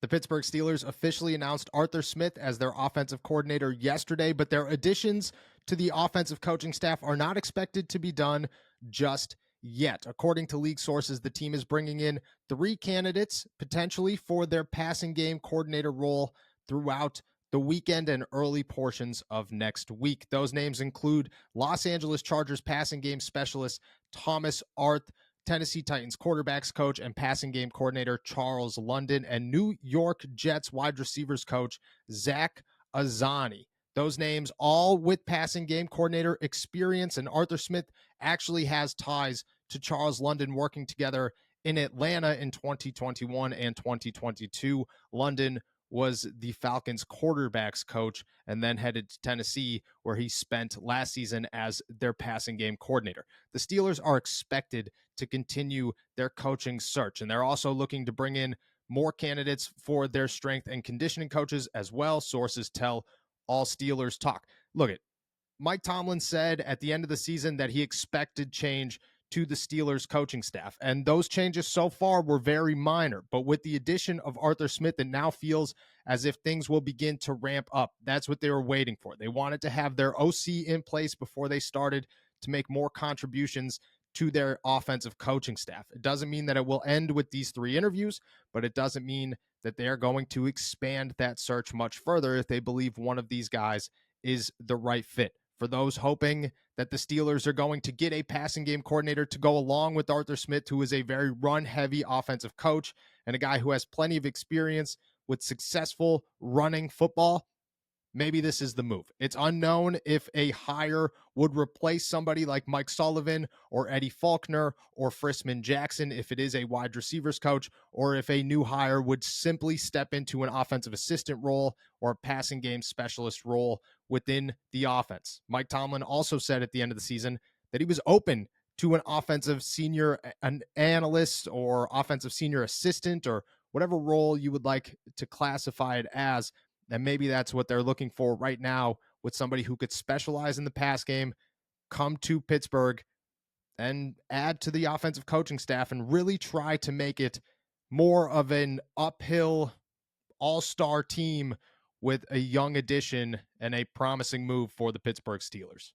The Pittsburgh Steelers officially announced Arthur Smith as their offensive coordinator yesterday, but their additions to the offensive coaching staff are not expected to be done just yet. According to league sources, the team is bringing in 3 candidates potentially for their passing game coordinator role throughout the weekend and early portions of next week. Those names include Los Angeles Chargers passing game specialist Thomas Arth, Tennessee Titans quarterbacks coach and passing game coordinator Charles London, and New York Jets wide receivers coach Zach Azzanni. Those names all with passing game coordinator experience, and Arthur Smith actually has ties to Charles London, working together in Atlanta in 2021 and 2022. London was the Falcons quarterbacks coach and then headed to Tennessee, where he spent last season as their passing game coordinator. The Steelers are expected to continue their coaching search, and they're also looking to bring in more candidates for their strength and conditioning coaches as well. Sources tell All Steelers Talk. Look, Mike Tomlin said at the end of the season that he expected change to the Steelers coaching staff, and those changes so far were very minor. But with the addition of Arthur Smith, it now feels as if things will begin to ramp up. That's what they were waiting for. They wanted to have their OC in place before they started to make more contributions to their offensive coaching staff. It doesn't mean that it will end with these 3 interviews, but it doesn't mean that they are going to expand that search much further if they believe one of these guys is the right fit. For those hoping that the Steelers are going to get a passing game coordinator to go along with Arthur Smith, who is a very run-heavy offensive coach and a guy who has plenty of experience with successful running football, maybe this is the move. It's unknown if a hire would replace somebody like Mike Sullivan or Eddie Faulkner or Frisman Jackson if it is a wide receivers coach, or if a new hire would simply step into an offensive assistant role or a passing game specialist role within the offense. Mike Tomlin also said at the end of the season that he was open to an offensive senior an analyst or offensive senior assistant or whatever role you would like to classify it as. And maybe that's what they're looking for right now, with somebody who could specialize in the pass game, come to Pittsburgh and add to the offensive coaching staff and really try to make it more of an uphill all-star team with a young addition and a promising move for the Pittsburgh Steelers.